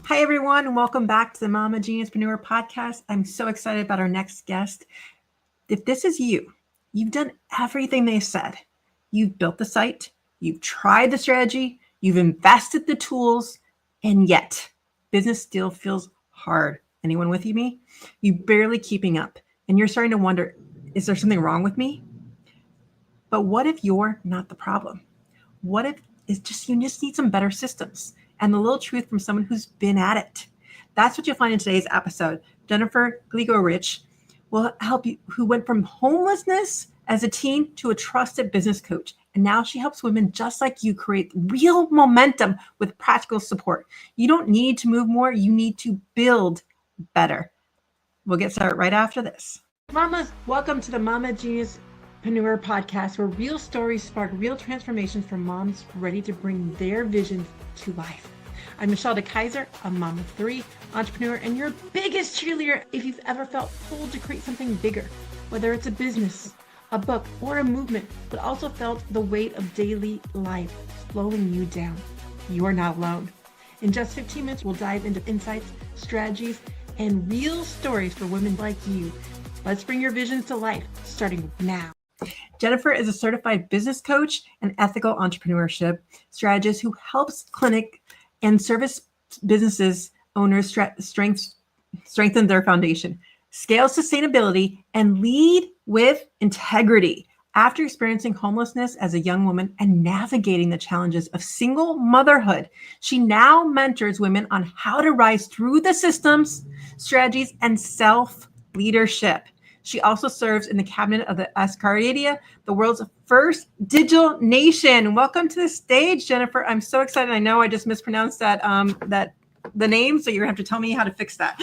Hi, everyone, and welcome back to the Mama Geniuspreneur podcast. I'm so excited about our next guest. If this is you, you've done everything they said. You've built the site, you've tried the strategy, you've invested the tools, and yet business still feels hard. Anyone with me? You're barely keeping up, and you're starting to wonder, is there something wrong with me? But what if you're not the problem? What if it's just you just need some better systems and the little truth from someone who's been at it? That's what you'll find in today's episode. Jennifer Gligoric will help you, who went from homelessness as a teen to a trusted business coach. And now she helps women just like you create real momentum with practical support. You don't need to move more, you need to build better. We'll get started right after this. Mamas, welcome to the Mama Geniuspreneur podcast, where real stories spark real transformations for moms ready to bring their vision to life. I'm Michelle DeKaiser, a mom of three, entrepreneur, and your biggest cheerleader if you've ever felt pulled to create something bigger, whether it's a business, a book, or a movement, but also felt the weight of daily life slowing you down. You are not alone. In just 15 minutes, we'll dive into insights, strategies, and real stories for women like you. Let's bring your visions to life, starting now. Jennifer is a certified business coach and ethical entrepreneurship strategist who helps clinic and service businesses owners strengthen their foundation, scale sustainability, and lead with integrity. After experiencing homelessness as a young woman and navigating the challenges of single motherhood, she now mentors women on how to rise through the systems, strategies, and self-leadership. She also serves in the cabinet of the Ascardia, the world's first digital nation. Welcome to the stage, Jennifer. I'm so excited. I know I just mispronounced the name, so you're gonna have to tell me how to fix that.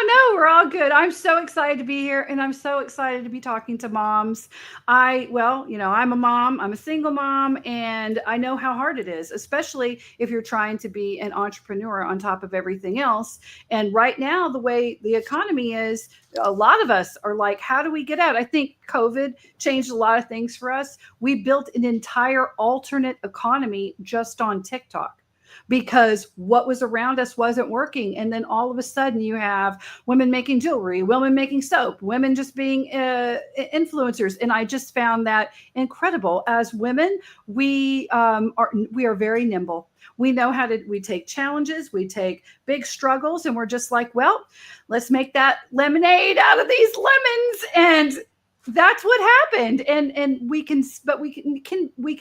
No, we're all good. I'm so excited to be here, and I'm so excited to be talking to moms. I'm a mom, I'm a single mom, and I know how hard it is, especially if you're trying to be an entrepreneur on top of everything else. And right now, the way the economy is, a lot of us are like, how do we get out? I think COVID changed a lot of things for us. We built an entire alternate economy just on TikTok, because what was around us wasn't working. And then all of a sudden you have women making jewelry, women making soap, women just being influencers. And I just found that incredible. As women, we are very nimble. We know we take challenges, we take big struggles, and we're just like, well, let's make that lemonade out of these lemons. And that's what happened. And we can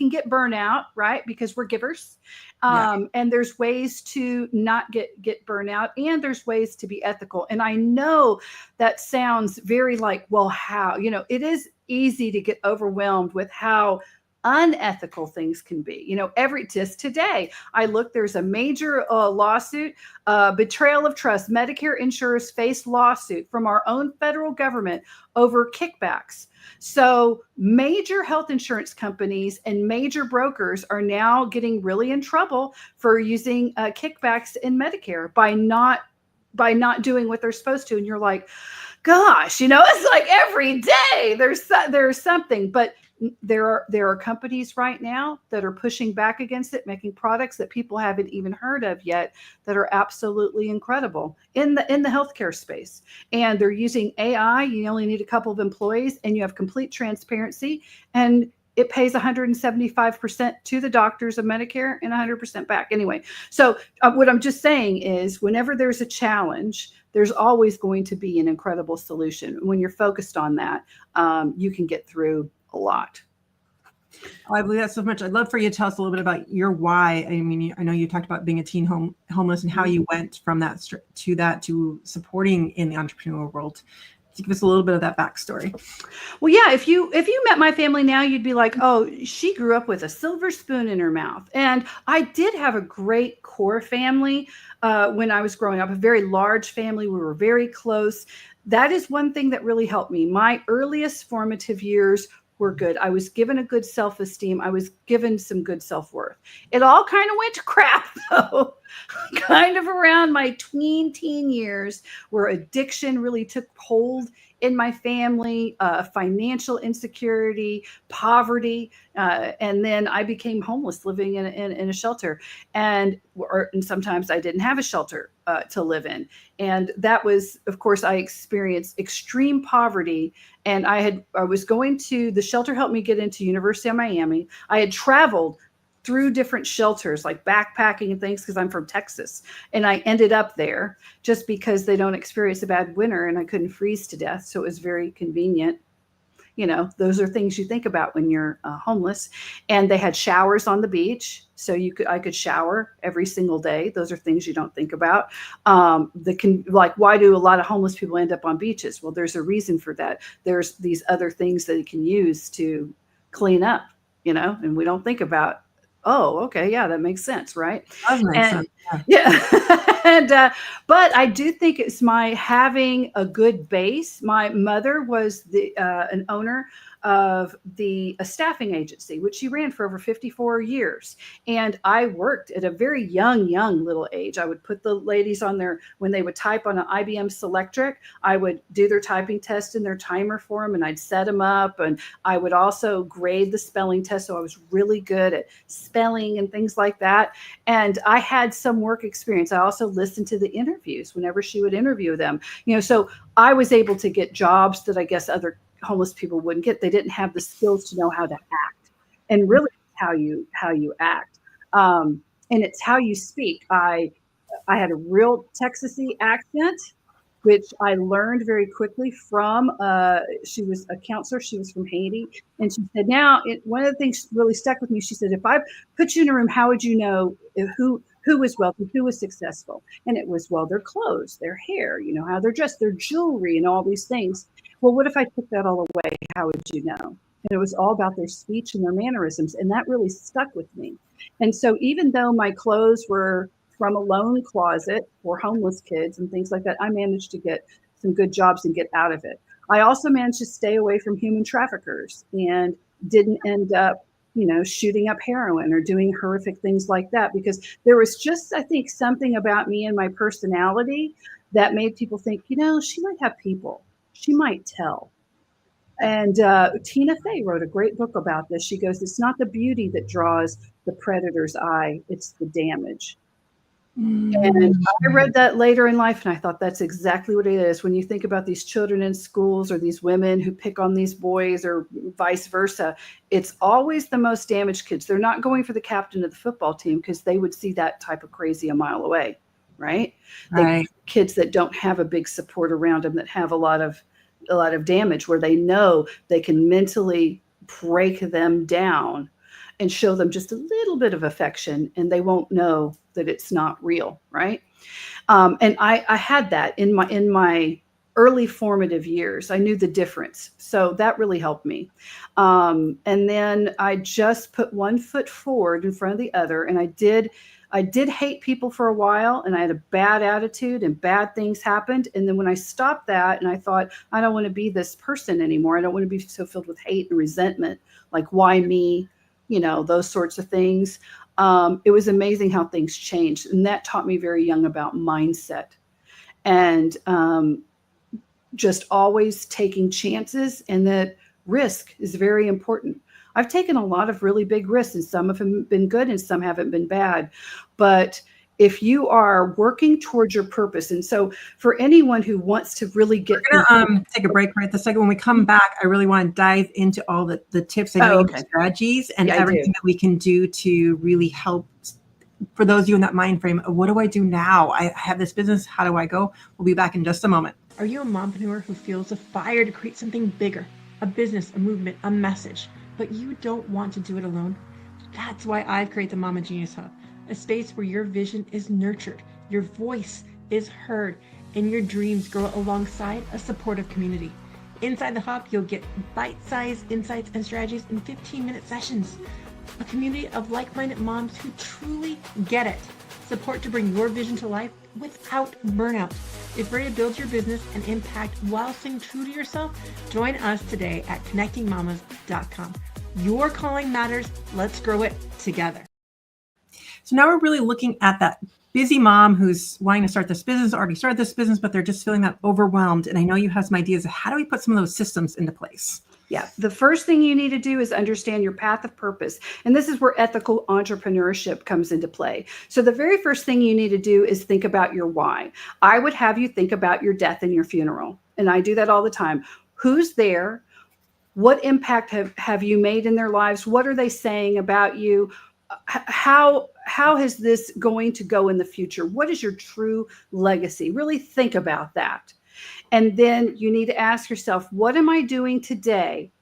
get burnout, right? Because we're givers. And there's ways to not get burnout, and there's ways to be ethical. And I know that sounds very like, well, how, it is easy to get overwhelmed with how unethical things can be. Just today there's a major lawsuit, betrayal of trust. Medicare insurers face lawsuit from our own federal government over kickbacks. So major health insurance companies and major brokers are now getting really in trouble for using kickbacks in Medicare by not doing what they're supposed to. And you're like, gosh, it's like every day there's something. But there are companies right now that are pushing back against it, making products that people haven't even heard of yet that are absolutely incredible in the healthcare space. And they're using AI. You only need a couple of employees, and you have complete transparency, and it pays 175% to the doctors of Medicare and 100% back. Anyway, so what I'm just saying is, whenever there's a challenge, there's always going to be an incredible solution. When you're focused on that, you can get through a lot. Oh, I believe that so much. I'd love for you to tell us a little bit about your why. I mean, I know you talked about being a teen homeless and how you went from that to supporting in the entrepreneurial world. Give us a little bit of that backstory. Well, yeah, if you met my family now, you'd be like, oh, she grew up with a silver spoon in her mouth. And I did have a great core family when I was growing up, a very large family. We were very close. That is one thing that really helped me. My earliest formative years were good. I was given a good self-esteem. I was given some good self-worth. It all kind of went to crap, though, kind of around my teen years where addiction really took hold in my family, financial insecurity, poverty, and then I became homeless, living in a shelter, and sometimes I didn't have a shelter to live in, and that was, of course, I experienced extreme poverty, and I was going to the shelter helped me get into University of Miami. I had traveled through different shelters, like backpacking and things, because I'm from Texas. And I ended up there just because they don't experience a bad winter and I couldn't freeze to death. So it was very convenient. You know, those are things you think about when you're homeless. And they had showers on the beach. So I could shower every single day. Those are things you don't think about. Like, why do a lot of homeless people end up on beaches? Well, there's a reason for that. There's these other things that you can use to clean up, you know, and we don't think about. Oh, okay. Yeah, that makes sense. Right. Does make sense. Yeah. And, but I do think it's my having a good base. My mother was an owner of a staffing agency, which she ran for over 54 years. And I worked at a very young little age. I would put the ladies on when they would type on an IBM Selectric, I would do their typing test in their timer for them and I'd set them up. And I would also grade the spelling test. So I was really good at spelling and things like that. And I had some work experience. I also listened to the interviews whenever she would interview them, you know, so I was able to get jobs that I guess other homeless people wouldn't get. They didn't have the skills to know how to act, and really how you act. And it's how you speak. I had a real Texasy accent, which I learned very quickly from, she was a counselor. She was from Haiti. And she said, one of the things really stuck with me, she said, if I put you in a room, how would you know who was wealthy, who was successful? And it was, well, their clothes, their hair, you know, how they're dressed, their jewelry and all these things. Well, what if I took that all away? How would you know? And it was all about their speech and their mannerisms. And that really stuck with me. And so even though my clothes were from a loan closet for homeless kids and things like that, I managed to get some good jobs and get out of it. I also managed to stay away from human traffickers and didn't end up, you know, shooting up heroin or doing horrific things like that, because there was just, I think, something about me and my personality that made people think, you know, she might have people. She might tell. And Tina Fey wrote a great book about this. She goes, it's not the beauty that draws the predator's eye, it's the damage. And I read that later in life, and I thought that's exactly what it is. When you think about these children in schools or these women who pick on these boys or vice versa, it's always the most damaged kids. They're not going for the captain of the football team because they would see that type of crazy a mile away, right? Kids that don't have a big support around them, that have a lot of damage, where they know they can mentally break them down and show them just a little bit of affection, and they won't know that it's not real, right? And I had that in my early formative years. I knew the difference, so that really helped me. And then I just put one foot forward in front of the other, and I did hate people for a while, and I had a bad attitude, and bad things happened. And then when I stopped that, and I thought, I don't want to be this person anymore. I don't want to be so filled with hate and resentment, like, why me? You know, those sorts of things. It was amazing how things changed. And that taught me very young about mindset and just always taking chances, and that risk is very important. I've taken a lot of really big risks, and some have been good and some haven't been bad. But if you are working towards your purpose, and so for anyone who wants to really get, we're gonna take a break right this second. When we come back, I really want to dive into all the tips and strategies and everything that we can do to really help. For those of you in that mind frame of, what do I do now? I have this business. How do I go? We'll be back in just a moment. Are you a mompreneur who feels a fire to create something bigger, a business, a movement, a message, but you don't want to do it alone? That's why I've created the Mama Genius Hub, a space where your vision is nurtured, your voice is heard, and your dreams grow alongside a supportive community. Inside the hub, you'll get bite-sized insights and strategies in 15-minute sessions. A community of like-minded moms who truly get it. Support to bring your vision to life without burnout. If ready to build your business and impact while staying true to yourself, join us today at connectingmamas.com. Your calling matters. Let's grow it together. So now we're really looking at that busy mom who's wanting to start this business, already started this business, but they're just feeling that overwhelmed. And I know you have some ideas of how do we put some of those systems into place? Yeah. The first thing you need to do is understand your path of purpose. And this is where ethical entrepreneurship comes into play. So the very first thing you need to do is think about your why. I would have you think about your death and your funeral. And I do that all the time. Who's there? What impact have you made in their lives? What are they saying about you? How is this going to go in the future? What is your true legacy? Really think about that. And then you need to ask yourself, what am I doing today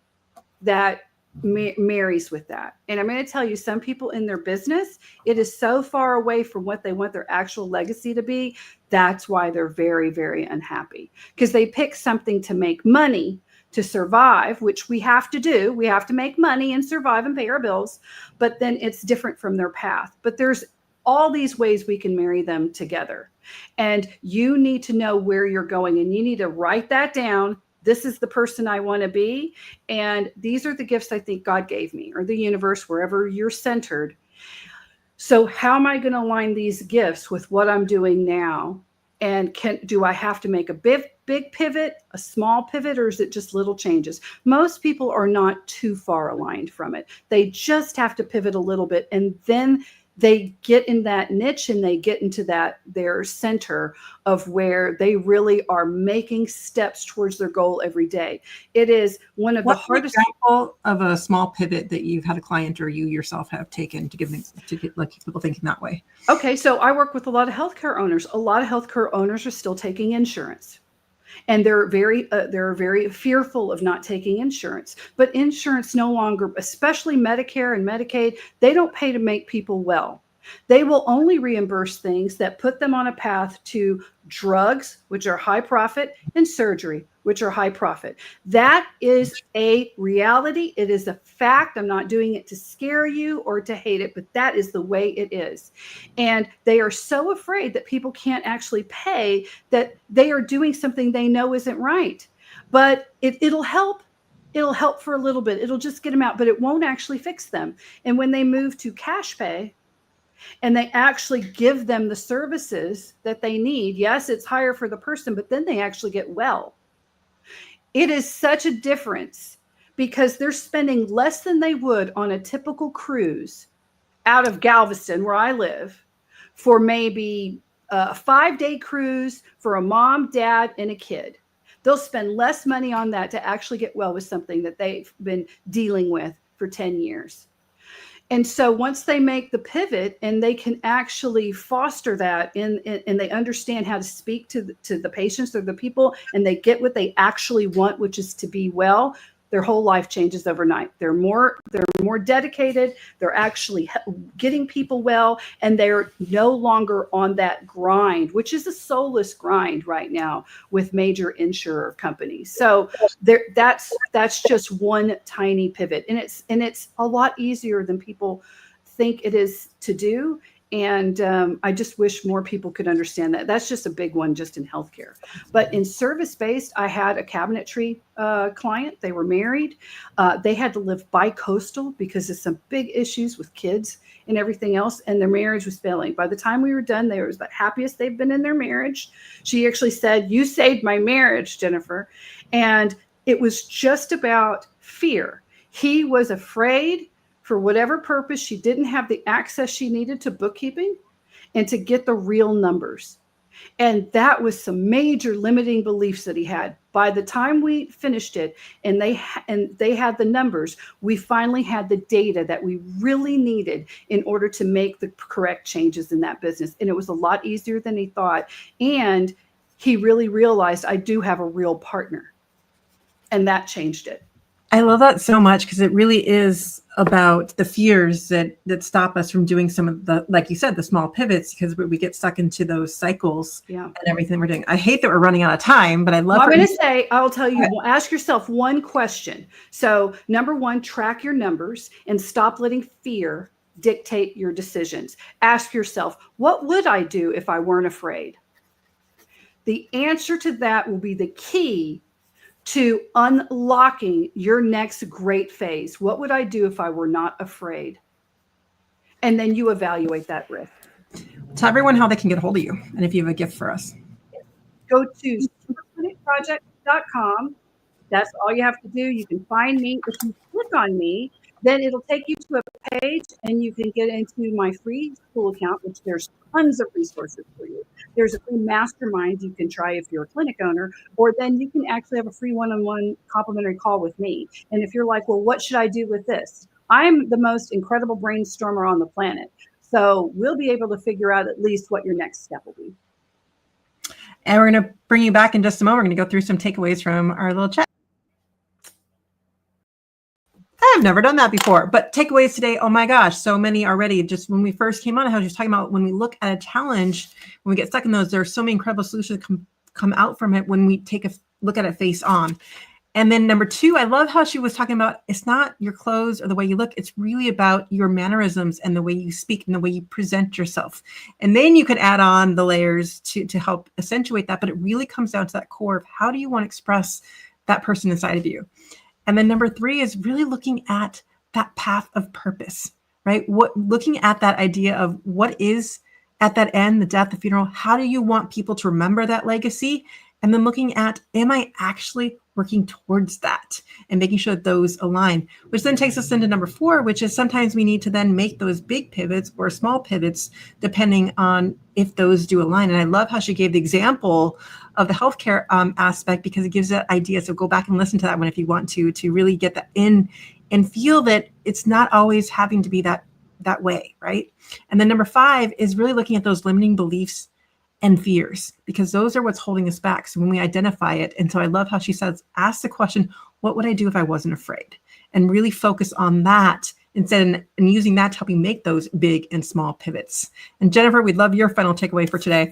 that marries with that? And I'm going to tell you, some people in their business, it is so far away from what they want their actual legacy to be. That's why they're very, very unhappy, because they pick something to make money, to survive, which we have to do. We have to make money and survive and pay our bills, but then it's different from their path. But there's all these ways we can marry them together. And you need to know where you're going, and you need to write that down. This is the person I want to be. And these are the gifts I think God gave me, or the universe, wherever you're centered. So how am I going to align these gifts with what I'm doing now? And do I have to make a big pivot, a small pivot, or is it just little changes? Most people are not too far aligned from it. They just have to pivot a little bit, and then they get in that niche and they get into their center of where they really are making steps towards their goal every day. It is one of the hardest. Example of a small pivot that you've had a client or you yourself have taken to get like people thinking that way? Okay, so I work with a lot of healthcare owners. A lot of healthcare owners are still taking insurance. And they're very fearful of not taking insurance. But insurance no longer, especially Medicare and Medicaid, they don't pay to make people well. They will only reimburse things that put them on a path to drugs, which are high profit, and surgery, which are high profit. That is a reality. It is a fact. I'm not doing it to scare you or to hate it, but that is the way it is. And they are so afraid that people can't actually pay, that they are doing something they know isn't right. But it'll help. It'll help for a little bit. It'll just get them out, but it won't actually fix them. And when they move to cash pay, and they actually give them the services that they need, yes, it's higher for the person, but then they actually get well. It is such a difference, because they're spending less than they would on a typical cruise out of Galveston, where I live, for maybe a 5-day cruise for a mom, dad, and a kid. They'll spend less money on that to actually get well with something that they've been dealing with for 10 years. And so once they make the pivot and they can actually foster that and they understand how to speak to the patients or the people, and they get what they actually want, which is to be well, their whole life changes overnight. They're more dedicated. They're actually getting people well, and they're no longer on that grind, which is a soulless grind right now with major insurer companies. So that's just one tiny pivot, and it's a lot easier than people think it is to do. And I just wish more people could understand that. That's just a big one just in healthcare. But in service-based, I had a cabinetry client. They were married. They had to live bi-coastal because of some big issues with kids and everything else, and their marriage was failing. By the time we were done, they were the happiest they've been in their marriage. She actually said, "You saved my marriage, Jennifer." And it was just about fear. He was afraid. For whatever purpose, she didn't have the access she needed to bookkeeping and to get the real numbers. And that was some major limiting beliefs that he had. By the time we finished it and they had the numbers, we finally had the data that we really needed in order to make the correct changes in that business. And it was a lot easier than he thought. And he really realized, I do have a real partner. And that changed it. I love that so much, because it really is about the fears that stop us from doing some of the, like you said, the small pivots, because we get stuck into those cycles and everything we're doing. I hate that we're running out of time, but I love. I'm going to say, I'll tell you, ask yourself one question. So number one, track your numbers and stop letting fear dictate your decisions. Ask yourself, what would I do if I weren't afraid? The answer to that will be the key to unlocking your next great phase. What would I do if I were not afraid? And then you evaluate that risk. Tell everyone how they can get a hold of you and if you have a gift for us. Go to superclinicproject.com. That's all you have to do. You can find me. If you click on me, then it'll take you to a page and you can get into my free school account, which there's tons of resources for you. There's a free mastermind you can try if you're a clinic owner, or then you can actually have a free one-on-one complimentary call with me. And if you're like, well, what should I do with this? I'm the most incredible brainstormer on the planet. So we'll be able to figure out at least what your next step will be. And we're going to bring you back in just a moment. We're going to go through some takeaways from our little chat. I've never done that before, but takeaways today. Oh my gosh, so many already. Just when we first came on, I was just talking about when we look at a challenge, when we get stuck in those, there are so many incredible solutions that come out from it when we take a look at it face on. And then number two, I love how she was talking about it's not your clothes or the way you look. It's really about your mannerisms and the way you speak and the way you present yourself. And then you can add on the layers to help accentuate that. But it really comes down to that core of how do you want to express that person inside of you. And then number three is really looking at that path of purpose, right? Looking at that idea of what is at that end, the death, the funeral, how do you want people to remember that legacy? And then looking at, am I actually working towards that and making sure that those align, which then takes us into number four, which is sometimes we need to then make those big pivots or small pivots, depending on if those do align. And I love how she gave the example of the healthcare aspect, because it gives that idea. So go back and listen to that one if you want to really get that in and feel that it's not always having to be that way, right? And then number five is really looking at those limiting beliefs and fears, because those are what's holding us back. So when we identify it, and so I love how she says, ask the question, what would I do if I wasn't afraid? And really focus on that instead and using that to help you make those big and small pivots. And Jennifer, we'd love your final takeaway for today.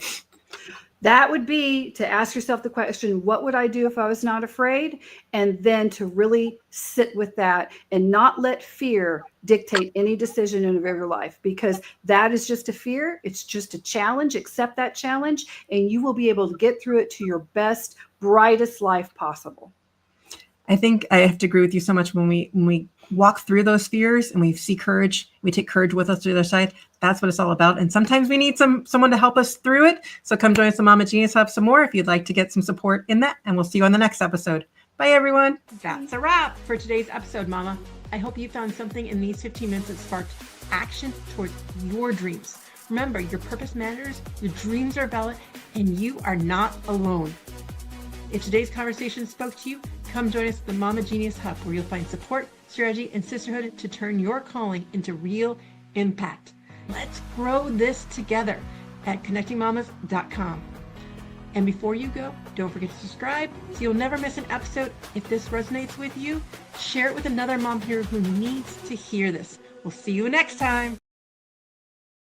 That would be to ask yourself the question, what would I do if I was not afraid? And then to really sit with that and not let fear dictate any decision in your life, because that is just a fear. It's just a challenge. Accept that challenge and you will be able to get through it to your best, brightest life possible. I think I have to agree with you so much when we walk through those fears and we see courage, we take courage with us to the other side. That's what it's all about. And sometimes we need someone to help us through it. So come join us on Mama Genius Hub some more if you'd like to get some support in that. And we'll see you on the next episode. Bye, everyone. That's a wrap for today's episode, Mama. I hope you found something in these 15 minutes that sparked action towards your dreams. Remember, your purpose matters, your dreams are valid, and you are not alone. If today's conversation spoke to you, come join us at the Mama Genius Hub, where you'll find support, strategy, and sisterhood to turn your calling into real impact. Let's grow this together at connectingmamas.com. And before you go, don't forget to subscribe so you'll never miss an episode. If this resonates with you, share it with another mom here who needs to hear this. We'll see you next time.